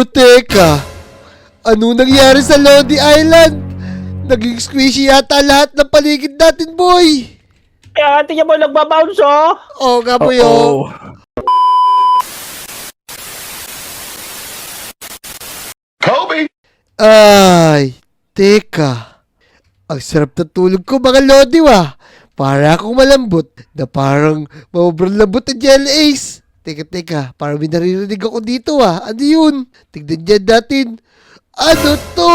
Pero teka, ano nangyari sa Lodi Island? Naging squishy yata lahat ng paligid natin, boy. Kaya tingnan mo nagbabounce oh. Oo nga po yun. Kobe! Ay, teka. Ang sarap na tulog ko mga Lodi Para akong malambot na parang maobrang lambot na Gel Ace. Teka, parang may naririnig ako dito Ano yun? Tignan dyan natin. Ano to?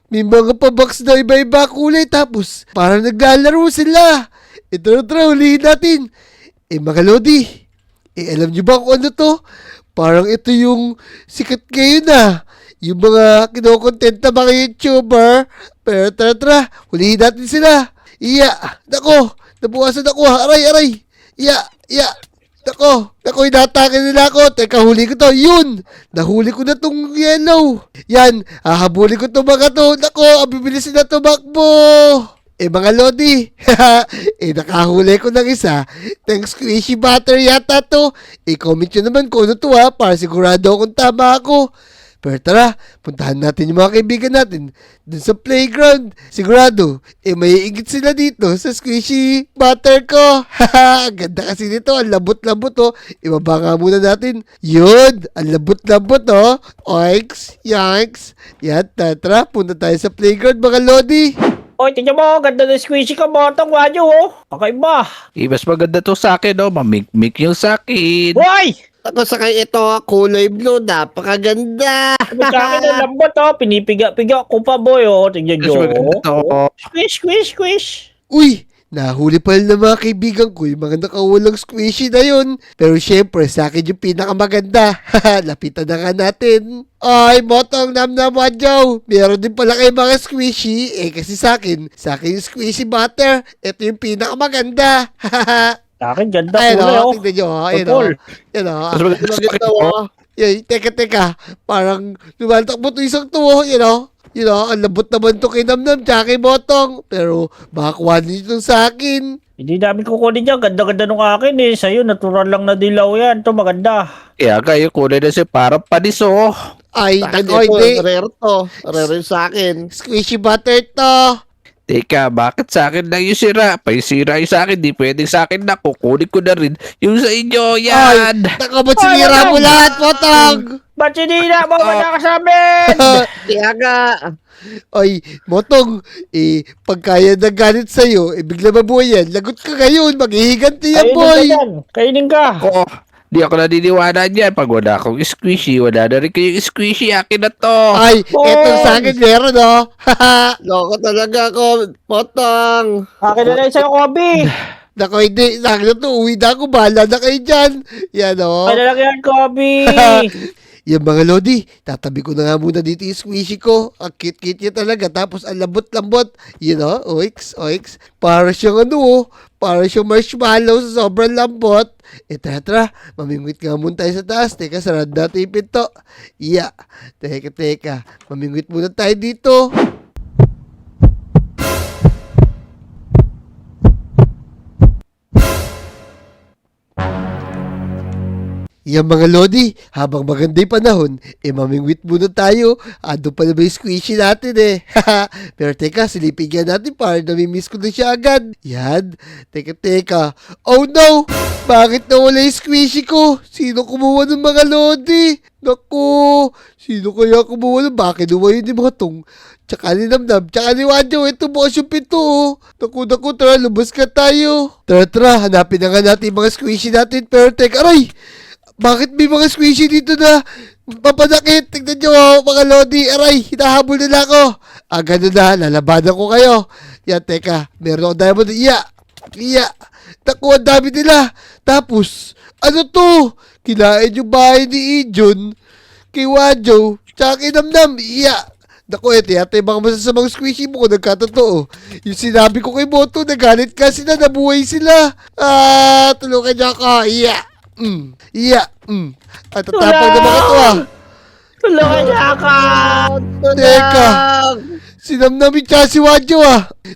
May mga pabox na iba-iba kulay tapos parang naglalaro sila. Ito na hulihin natin. Mga Lodi, alam nyo ba kung ano to? Parang ito yung sikat ngayon Yung mga kinokontent na mga YouTuber. Pero tara, hulihin natin sila. Nako, nabukasan ako Aray. Nako, inatake nila ako. Teka, huli ko to. Yun, nahuli ko na tong yellow. Yan, hahabulin ko tong mga to. Nako, bibilis na tumakbo. Mga Lodi, nakahuli ko ng isa. Thanks squishy butter yata to. Comment nyo naman kung ano to para sigurado akong tama ako. Pero tara, puntahan natin yung mga kaibigan natin dun sa playground. Sigurado, may igit sila dito sa squishy butter ko. Haha, ganda kasi nito. Ang labot-labot Ibaba nga muna natin. Yun, ang labot-labot Oinks, yanks. Yan, tara, punta tayo sa playground mga Lodi. Oy, tingnan mo, ganda ng squishy ka botong wadyo Kakaiba. Mas maganda to sa akin, mamik-mik yung sa akin. Hoy! Ako sakay ito, kulay blue, napakaganda. Sabi sa akin ang lambot pinipiga-piga ko pa boy Tingnan Mas nyo. maganda to. Squish. Uy, nahuli pala ng mga kaibigan ko yung mga nakawalang squishy na yun. Pero syempre, sa akin yung pinakamaganda. Lapitan na nga natin. Ay, Motong, nam-nam, wadyaw. Meron din pala kayo mga squishy. Kasi sa akin yung squishy butter. Ito yung pinakamaganda. Sa akin ganda Ayun kulay tingnan nyo. Ayun Purple. Mas maganda sa akin to. Teka. Parang lumaltakbo ito isang to. Ang labot naman to kay Namnam tsaka kay Motong. Pero baka kuha nito sa akin. Hindi namin kukunin yan. Ganda-ganda nung akin Sa'yo, natural lang na dilaw yan. Ito maganda. Kaya kayo kulay na siya parang paniso. Ay, Sa akin nako, ito, hindi. rare to. Rare yung sa akin. Squishy butter to. Teka, bakit sa akin lang yung sira? Sira yung sa akin, di pwedeng sa akin na. Kukunin ko na rin yung sa inyo. Yan! Nako, ba't sinira mo lahat, Motong? Ba't sinila mo? Wala ka sa amin! Kaya nga, Ay, Motong, pagkaya na galit sa'yo, bigla mabuhay yan. Lagot ka ngayon, maghihiganti yan, boy. Kainin ka. Oo, di ako naniniwala dyan. Pag wala akong squishy, wala na rin kayong squishy. Akin na to. Ay, eto sa akin meron, loko talaga ako, Potong. Akin na lang sa'yo, Kobe. Nako, hindi. Sa akin na to, uwi na ako. Bahala na kayo dyan. Yan, Akin na lang yan, Kobe. Yan mga Lodi, tatabi ko na nga muna dito yung squishy ko. Ang cute-cute niya talaga. Tapos ang lambot-lambot. Oiks. Para siyang para siyang marshmallow sa sobrang lambot. Tara, mamingwit nga muna tayo sa taas. Teka, sarad natin yung pinto. Teka. Mamingwit muna tayo dito. Yan mga Lodi, habang maganda yung panahon, mamingwit muna tayo. Ando pa na ba yung squishy natin Pero teka, silipin nga natin para namimiss ko na siya agad. Yan, teka. Oh no! Bakit nawala yung squishy ko? Sino kumuha ng mga Lodi? Naku, sino kaya kumuha ng bakit nawa yun ni Motong? Tsaka ni Namnam, tsaka ni Wadyo, ito bukas yung pinto Naku, tara, lumabas ka tayo. Tara, hanapin na nga natin yung mga squishy natin. Pero teka, aray! Bakit may mga squishy dito na papanakit? Tignan nyo mga Lodi. Aray, hinahabol nila ako. Ganun na, lalabanan ko kayo. Yan, teka, meron akong diamond. Naku, ang dami nila. Tapos, ano to? Kinain yung bahay ni Ijon, kay Wadyo, tsaka kay Namnam. Naku, ito yata yung mga masasamang squishy mo kung nagkatotoo. Yung sinabi ko kay Moto, nagalit ka sila, nabuhay sila. Tulungan niyo ako. At tatapang naman ito Tulungan niya ka. Teka, sinamnamin tsaka si Wadyo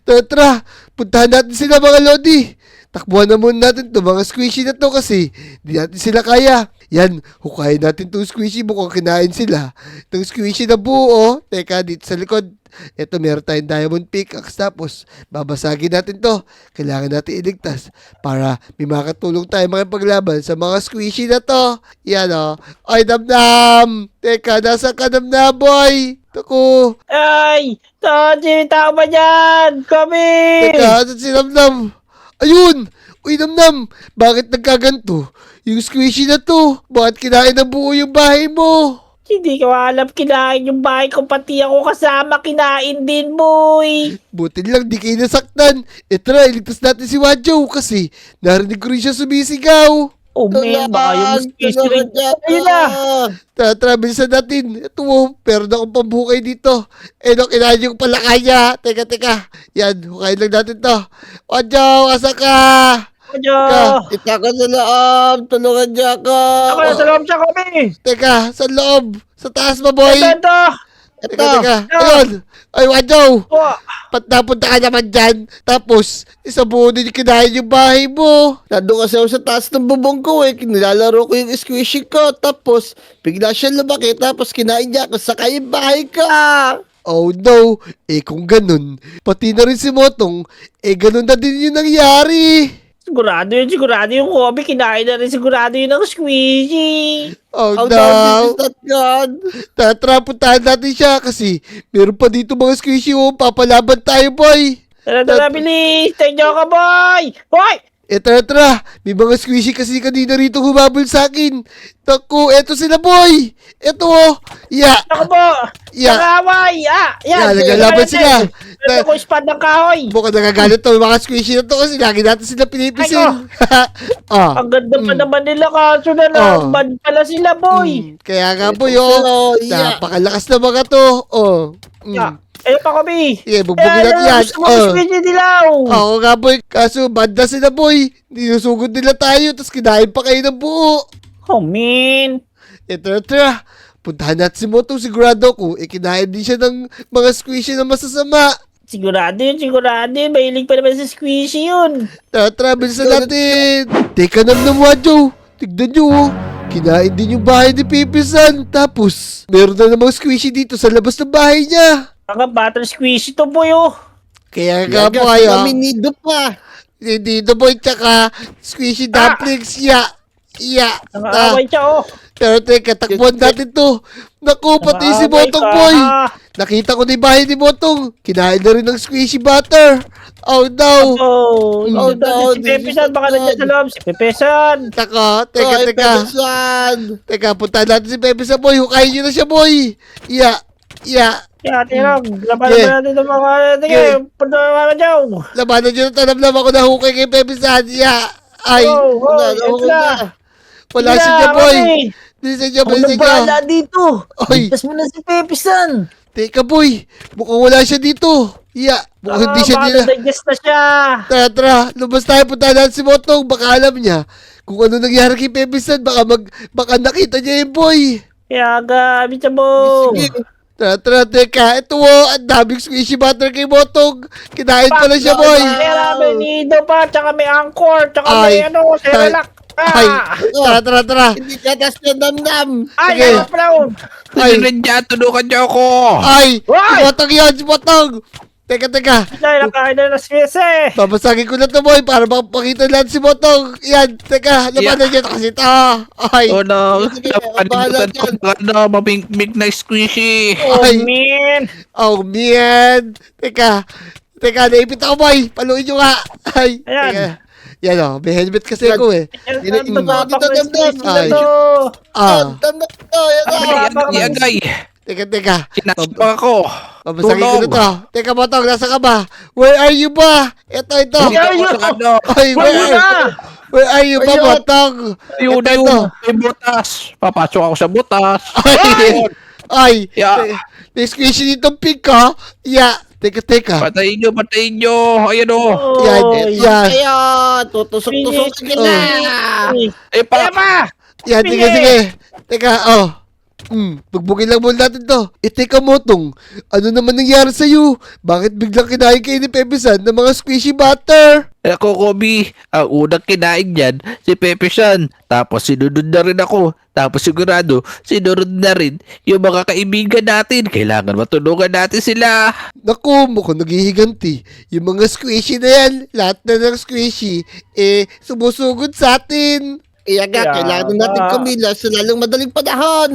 Tara, puntahan natin sila mga Lodi. takbuhan na muna natin to mga squishy na to kasi di natin sila kaya. Yan, hukayin natin tong squishy, mukhang kinain sila. Itong squishy na buo, teka, dito sa likod. Ito, meron tayong diamond pickaxe, tapos babasagin natin to. Kailangan natin iligtas para may makatulong tayo makipaglaban sa mga squishy na to. Yan o. Ay, Namnam! Teka, nasa ka Namnam, boy? Naku. Ay! Toji, tao ba dyan? Kami! Teka, asan si Namnam? Ayun! Uy, Namnam! Bakit nagkaganto? Yung squishy na to, bakit kinain ng buo yung bahay mo? Hindi ko alam, kinain yung bahay ko, pati ako kasama, kinain din, boy! Buti lang, di kayo nasaktan. E tara, iligtas natin si Wadjo kasi narinig ko rin siya sumisigaw. Oh man, baka yung squishy rin. Ayun na! Tara, bilisan natin. Ito mo, meron akong pambukay dito. Eh, no, kinain yung palaka niya. Teka. Yan, hukayin lang natin to. Wadjo, asa ka? Ojo! Ita ka sa loob. Tulungan niya ako. Ako na sa loob siya kami! Teka, sa loob. Sa taas ba, boy? Ito! Teka. Ayun. Ay, Wadjo. Oh, Napunta ka naman dyan. Tapos, isa buo din kinain yung bahay mo. Nandun kasi ako sa taas ng bubong ko eh. Nilalaro ko yung squishy ko. Tapos, bigla siya lumaki. Tapos, kinain niya ako sa kayong bahay ka. Oh no, kung ganun, pati na rin si Motong, ganun na din yung nangyari. sigurado yung Kobe, kinain na rin sigurado yun ng squishy. Oh How no. down is that God? Tara, puntahan natin siya kasi meron pa dito mga squishy papalaban tayo, boy. Tara, bilis! Tenyo ka, boy! Hoy! Tara. May mga squishy kasi kanina rito humabol sa akin. Naku, eto sila, boy. Eto, yeah. Ako po! Yeah. Nangaway! Yan! Naglalaban sila. Ito ko spad ng kahoy! Mukhang nagagalit to, mga squishy na to kasi lagi natin sila pinipisil. Ang ganda pa naman nila, kaso na lang, bad pala sila, boy! Kaya nga, boy, Ito, yeah. napakalakas na mga to. Ayun pa kami! Sige, bugbugin natin yan. Gusto mo squishy dilaw! Oo nga, boy. Kaso, banda sila, boy. Ninusugod nila tayo, tapos kinain pa kayo ng buo. Oh, man! Tara. Puntahan natin si Motong, sigurado ko. Kinain din siya ng mga squishy na masasama. Sigurado yun. Mahilig pa naman sa squishy yun. Tara, bilisan natin. Teka Namnam, Wadjo. Tignan nyo, oh. Kinain din yung bahay ni Pipisan. Tapos, meron na namang squishy dito sa labas ng bahay niya. Mga butter squishy to, boy, oh. Kaya nga, Yagas, boy, kami nido pa. Dito, boy, tsaka squishy dumplings, Nangaway siya, oh. Pero teka, takbuhan natin to. Naku, pati si Nangaway Motong, ka, boy. ha? Nakita ko na yung bahay ni Motong. Kinain na rin ng squishy butter. Oh, no. Oh, no, si Pepesan, baka nandiyan sa loob. Si Pepesan. Teka. Ay, Pepesan. Teka, puntahan natin si Pepe sa boy. Hukayin nyo na siya, boy. Yeah. Kaya, tirang. Laban natin itong mga... Sige, punta naman dyan. Labanan nyo na tanam ako na hukay kay Pepe San. Yeah. Ay, wala Sige siya, na, boy. kami. Bilisan nyo. Wala dito. Ay. Ligtas mo na si Pepesan. Teka, boy. Mukhang wala siya dito. Yeah. Mukhang hindi siya nila. Baka na-digest na siya. Tara. Lumabas tayo. Puntahan natin si Motong. Baka alam niya kung ano nangyari kay Pepe San. Baka nakita niya yung boy. Kaya gamit siya mo. Tara, teka. Ito, ang daming squishy butter kay Motong. Kinain pala siya, boy. Kaya may nido pa, tsaka may angkor, tsaka Ay. may serelak. Ay, tara. Hindi ka tas na damdam. Ay, Sige. ano pala? Ay. Ay, nandiyan, tulungan niyo ako. Ay, Ay! si Motong yan, si Motong. Teka. Ay, nakain na na squishy. Babasagin ko na to, boy, para makapakita lahat si Motong. Yan, teka, labanan niya kasi ito. Ay, Oh no, Sige, napalimutan ko bahala mamimik na squishy. Oh, Ay. man. oh man. Teka, naipit ako, boy. Paluin nyo nga. Ay, Ayan. teka. Yan o, may helmet kasi ako eh. Ay. Ah, Damdam to. Agay. teka. Sinasabang ako. Babasagin ko na Tulong. to. Teka, Motong, nasa ka ba? Where are you ba? Ito. Dito ako sa ano. Ay, where are you ba, Ayun. Motong? Yun, Ito. may butas. Papasok ako sa butas. Ay, Yeah. may squishy ditong pink, ha? Yeah. Teka. Patayin nyo. Ayan o. Yan. Kaya, tutusok-tusok ka na. Eh, Kaya pa. Yan, sige. Teka, oh. Pagbugin lang muna natin to. Teka Motong, ano naman nangyari sa'yo? Bakit biglang kinain kayo ni Pepe-san ng mga squishy butter? Ako, Kobe, ang unang kinain niyan, si Pepe San. Tapos sinunod na rin ako. Tapos sigurado, sinunod na rin yung mga kaibigan natin. Kailangan matulungan natin sila. Naku, mukhang naghihiganti. Yung mga squishy na yan, lahat na ng squishy, sumusugod sa atin. Kaya nga, Kaya kailangan natin nga. kumilos sa lalong madaling panahon.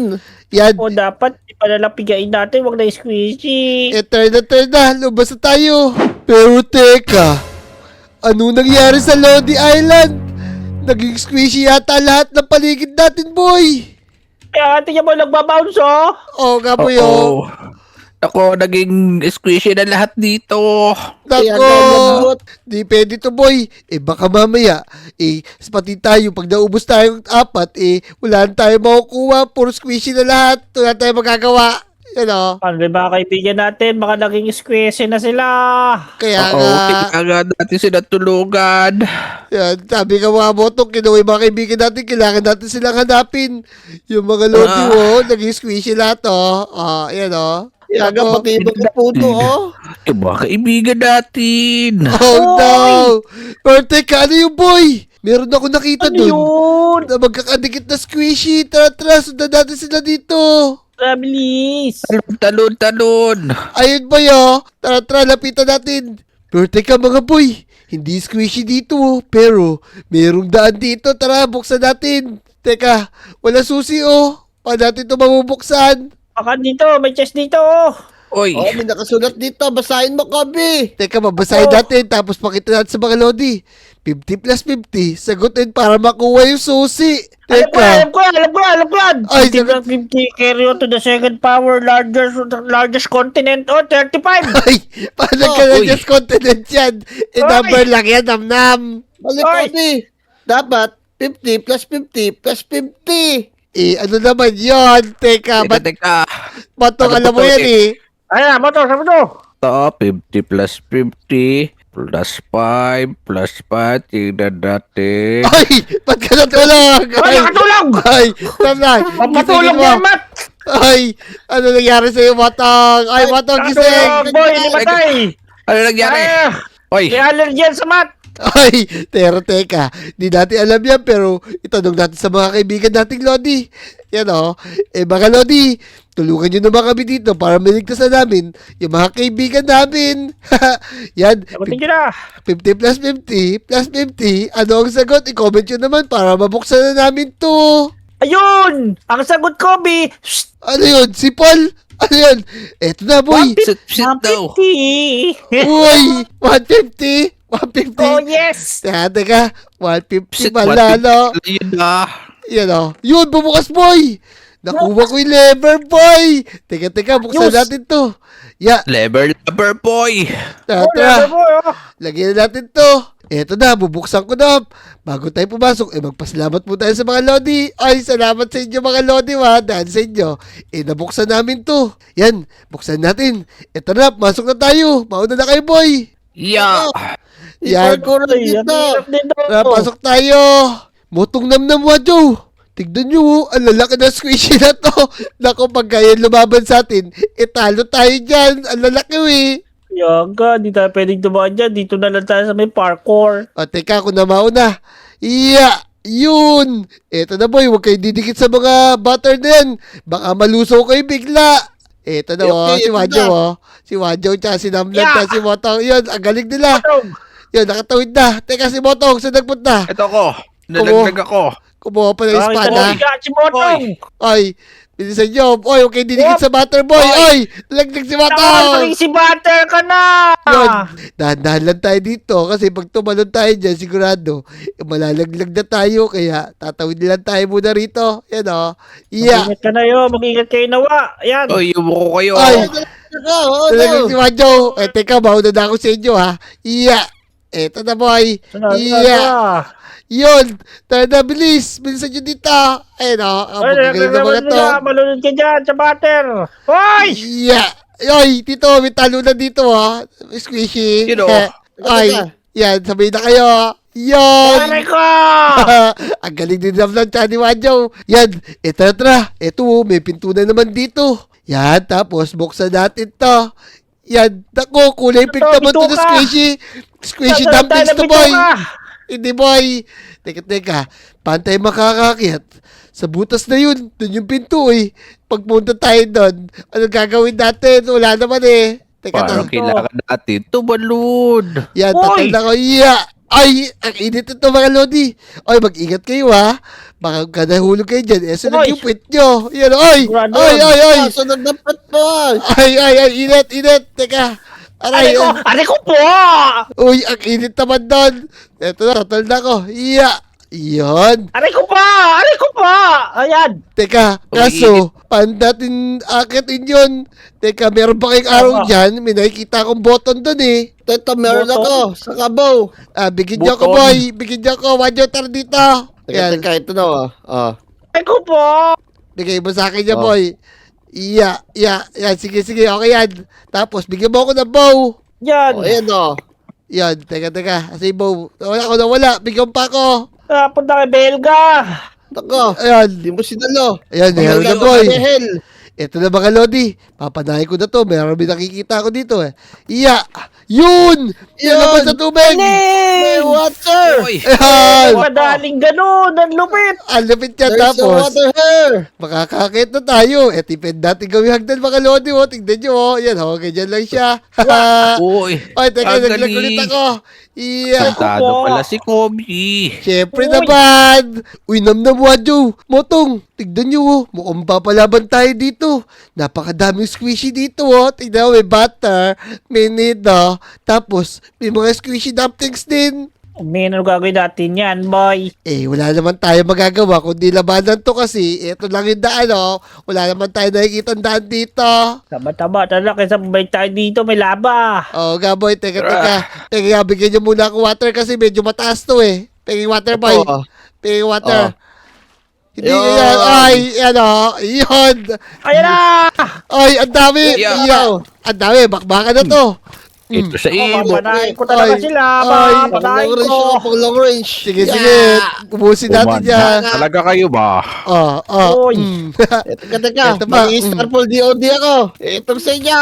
Yan, O dapat, di pa nalang pigain natin, wag na squishy. turn na, lumabas na tayo. Pero teka, ano nangyari sa Lodi Island? Naging squishy yata lahat ng paligid natin, boy. Kaya tingnan mo, nagbabounce, oh. Oo nga po yun. Oo. Ako, naging squishy na lahat dito. Kaya Nako, nga, lambot. di pwede to, boy. Baka mamaya, pati tayo, pag naubos tayong apat, wala na tayo makukuha. Puro squishy na lahat. Wala tayo magagawa. Yan o. Ano yung mga kaibigan natin, baka naging squishy na sila. Kaya Oo, nga, kailangan natin sila tulungan. yan, sabi nga mga botong, kinuha yung mga kaibigan natin, kailangan natin silang hanapin. Yung mga lodi mo, naging squishy lahat, yan o. Kaya nga, Nako. pati ibang puto, oh. Yung mga kaibigan natin. Oh no! Pero teka, ano yung boy? Meron ako nakita Ano dun. yun? Na magkakadikit na squishy. Tara, sundan natin sila dito. Bilis. Talon. Ayun ba yo? Tara, lapitan natin. Pero teka mga boy, hindi squishy dito. Pero merong daan dito. Tara, buksan natin. Teka, wala susi oh. Paano natin ito mabubuksan? Baka dito, may chest dito, oh. Oy, Oh, may nakasulat dito. Basahin mo, Kobe. Teka, babasahin natin. Tapos pakita natin sa mga lodi. 50 plus 50. Sagutin para makuha yung susi. Teka. Alam ko. Ay, 50 plus 50, carry on to the second power, largest continent, 35. Ay, paano ka na uy. just continent yan? Number lang yan, namnam. Balik, Oy. Kobe. Dapat 50 plus 50 plus 50. Ano naman yun? Teka, teka. batong Ano alam ba mo to, yan eh. Ayan, motor, sabi to. Ito, 50 plus 50 plus 5 plus 5. Tingnan natin. Ay, ba't ka natulog? Ay, nakatulog! Ay, tamnan. Papatulog Gisingin mo. yan, Matt! Ay, ano nangyari sa'yo, batong? Ay, batong gising. Nakatulog, boy, hindi matay! Ano nangyari? Ay, Oy, may allergy yan sa Matt! Ay, teka. Di natin alam yan, pero itanong natin sa mga kaibigan nating Lodi. Yan o. Mga Lodi, tulungan nyo naman kami dito para maligtas na namin yung mga kaibigan namin. Yan, Sagutin ko na. 50 plus 50 plus 50. Ano ang sagot? I-comment nyo naman para mabuksan na namin to. Ayun! Ang sagot ko, B! Ano yun? Si Paul? Ano yun? Eto na, boy. sit daw. 150! Uy, 150? 150? Oh, yes! Teka, 150 Sit, malalo. Yun na. Yan o. Yun, bumukas, boy! Nakuha ko yung lever, boy! Teka, buksan Yus. natin to. Lever boy. Tara, Oh, tara. level mo, oh. Lagyan na natin to. Eto na, bubuksan ko na. Bago tayo pumasok, magpasalamat po tayo sa mga Lodi. Ay, salamat sa inyo mga Lodi, dahil sa inyo. Nabuksan namin to. Yan, buksan natin. Eto na, masok na tayo. Mauna na kayo, boy. Yeah. Yan. Parkour Ay, ang dito. hirap dito. Tara, pasok tayo. Motong namnam, Wajo. Tignan nyo, ang lalaki na squishy na to. Naku, pag kaya lumaban sa atin, talo tayo dyan. Ang lalaki, Yaga, di tayo pwedeng dumaan dyan. Dito na lang tayo sa may parkour. O, teka, ako na mauna. Yun. Eto na, boy. Huwag kayo didikit sa mga butter na yan. Baka malusaw kayo bigla. Eto na, Okay, si eto Wajo, na. Si Wajo, tsaka si Namlan, Yeah. tsaka si Motong. Yun, ang galing nila. Patong! Yun, nakatawid na. Teka, si Motong, saan nagpunta? Ito ko. Nalaglag ako. Kumuha pa ng Ay, espada. talaga, si Motong! Ay, bilisan nyo. Oy, huwag kayo didikit sa butter, boy. Oy, laglag si Motong. Nakakaling si Butter ka na! Yun, dahan-dahan lang tayo dito kasi pag tumalon tayo dyan, sigurado, malalaglag na tayo, kaya tatawid lang tayo muna rito. Yan o. Mag-ingat ka na yun, mag-ingat kayo nawa. Ayan. Oy, umuko kayo. Ay, Oh, talagang no. si Wanjo. Teka, mauna na ako sa inyo, ha. Eto na, boy. Yun. Tara na, bilis. Bilisan nyo dito. Ayun o. Ay, Magaling na mga to. malunod ka dyan sa Butter. Hoy! Yoy, tito, may talo na dito, ha. Squishy. Sino? Ay, yan, sabay na kayo. Yan! Aray ko! Ang galing din naman ng Chani Wanjo. Yan, ito na tara. Ito, may pinto na naman dito. Yan, tapos buksan natin to. Yan, naku, kulay pink Ito, naman to bituka. na squishy. Squishy Dadaan tayo dumplings ng to, boy. bituka. Hindi, boy. Teka. Pantay makakakyat. Sa butas na yun. Doon yung pinto, eh. Pagpunta tayo doon, ano gagawin natin? Wala naman, eh. Teka, Parang teka. kailangan natin tumalun. Yan, Uy! tatal na ko. Yeah! Ay, ang init ito mga Lodi. Ay, mag-ingat kayo ha. Baka ka nahulog kayo dyan. Eh, sunod Uy! yung puwit nyo. Yan, ay! Sigurado Ay, yun. ay! Sunod na pat boy. Ay, init. Teka. Aray, Aray ko po! Uy, ang init naman doon. Ito na, tatal na ko. Yeah! Yan. Aray ko pa! Ayan! Teka, kaso, paano natin akitin yun? Teka, meron ba kayong araw Tama. dyan? May nakikita akong button doon eh. Ito, meron Boto. ako sa kabaw. Bigyan niyo ako, Button. boy. Bigyan niyo ako. Wadyo, tara dito. Yan. Teka, ito na Aray ko po! Bigay mo sa akin yan, Oh. boy. Yan. Sige, okay yan. Tapos, bigyan mo ako ng bow. Yan! Ayan Yan, teka. Kasi yung bow. Wala. Bigyan mo pa ako. Punta kay Belga! Nako, Ayan. di mo sinalo. Ayan, meron na, boy. Hell. Ito na mga Lodi. Papanahin ko na to. Meron may nakikita ko dito eh. Yun! Yun naman sa tubig! May water. Uy, Ayan! Madaling ganun! Ang lupit! Ang lapit yan. There's a Tapos, water here. makakakit na tayo. Tipid natin gawin hagdan mga Lodi. Oh. Tignan nyo. Oh. Yan, ganyan lang siya. uy. Ay, teka, Ang naglag ulit galing. ako. Santado po. pala si Kobe. Siyempre Uy. naman! Uy, namnam Wadyo! Motong, tignan nyo oh. Mukhang papalaban tayo dito. Napakadaming squishy dito oh. Tignan mo, may butter, may nido, tapos may mga squishy dumplings din. May ano gagawin natin yan, boy? Eh, wala naman tayo magagawa kundi labanan to kasi. Ito lang yung daan oh. Wala naman tayo nakikita daan dito. Tama, tala, kaysa bumalik tayo dito, may laba. Oh, gaboy, teka. Teka, bigyan nyo muna ako water kasi medyo mataas to eh. Pingin water, boy. Ito. Pingin water. Hindi Yun. yan. Ay, yun. Ayan na! Ay, ang dami. Yeah. Yeah. Ang dami, bakbakan na to. Ito sa imo. Papanahin ko talaga Ay, sila, ay. papanahin Pang long range ko. pang long range. Sige, Yeah. sige. Ubusin natin Kumanda yan. talaga kayo ba? Oh. Uy. Teka. Ito pa, Mag-i-star full DOD ako. Itong sa inyo.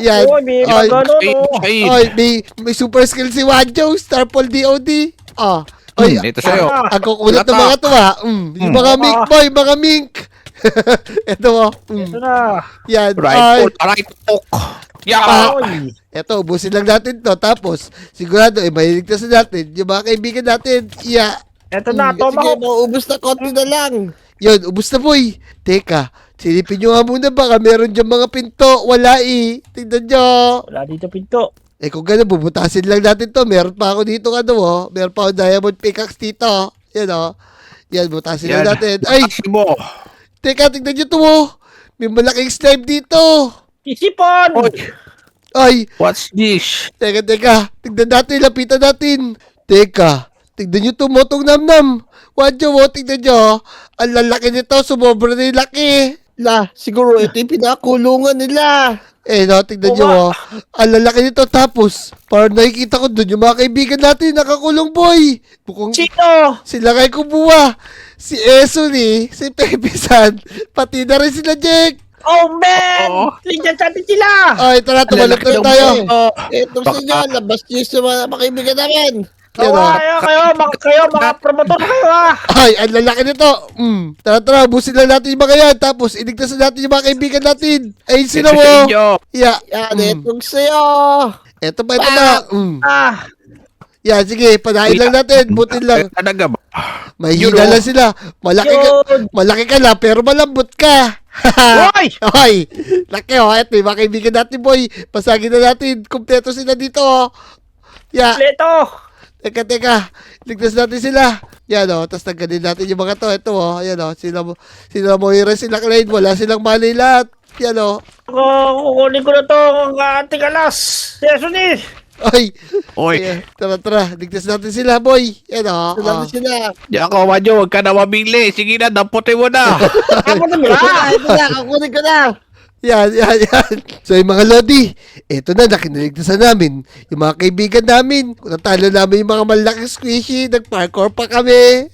Yan. Uy, may Ay, ganun, Shade, oh. shade. ay, may super skill si Wanjo. Starpole DOD. Ay, Ito sa'yo. ang kukulit ng Lata. mga to ha. Yung mga mink boy, mga mink. Ito oh. Ito na. Yan. Right hook. Yeah. Uy. Eto, ubusin lang natin to. Tapos, sigurado, mahiligtas na natin. Yung mga kaibigan natin, Ito na, Sige, tomahawk. mauubos na konti na lang. Yun, ubus na boy. Teka, silipin nyo nga muna baka meron dyan mga pinto. Wala eh. Tignan nyo. Wala dito pinto. Eh kung gano'n, bubutasin lang natin to. Meron pa ako dito Meron pa ako diamond pickaxe dito. Yan oh. Yan, butasin lang natin. Ay, mo. teka, tignan nyo to oh. May malaking slime dito. Isipon! Oy, Ay, what's this? teka. Tignan natin, lapitan natin. Teka, tignan nyo to, motong namnam. Wadyo mo, tignan nyo. Ang lalaki nito, sumobra na yung laki. Siguro ito yung pinakulungan nila. Eh, no, tignan nyo, oh. Ang lalaki nito, tapos, parang nakikita ko doon yung mga kaibigan natin, nakakulong boy. Mukhang Sino? sila kay Kubuwa. Si Esuni, si Pepe-san, pati na rin sila Jack. Oh, man! Oo. Tingnan natin sila! Ay, tara, tumalak na tayo. Itong sa inyo, labas niyo sa mga makaibigan namin. Yan, oh. Kayo, mga promotor kayo, ha! Ay, ang lalaki nito. Tara, busin lang natin yung mga yan. Tapos, iligtasan natin yung mga kaibigan natin. Ay, sino Ito mo? sa inyo. Yeah. Yan, itong sa'yo. Eto na. Ah, Yan, sige, panahin lang natin. Butin lang. Talaga ba? Mahihina lang sila. Yun. Malaki ka lang, pero malambot ka. Uy! Hoy! Laki oh, eto yung mga kaibigan natin, boy. Pasagin na natin. Kumpleto sila dito, oh. Yeah. Leto! Teka. Ligtas natin sila. Yan, oh. Tapos nagkanin natin yung mga to. Ito, oh. Yan, oh. Sila Moira, sila Clyde. Wala silang mali lahat. Yan, oh. Kukunin ko na to ang ating alas. Yeso ni! Ay. Oy, Sige, tara. Ligtas natin sila, boy. Yan, oh. Salamat sila. di ako, Wanyo, huwag ka na mabili. Sige na, damputin mo na. Ako na ba? Ito na, kukunin ko na. Yan. So yung mga Lodi, eto na, nakinaligtasan namin yung mga kaibigan namin. Kung natalo namin yung mga malaking squishy, nag-parkour pa kami.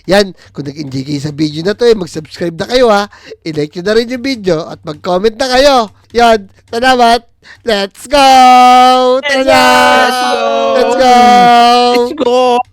Yan, kung nag-enjoy kayo sa video na to, mag-subscribe na kayo ha. I-like nyo na rin yung video at mag-comment na kayo. Yan, salamat. Let's go! Tara na! Let's go! Let's go! Let's go!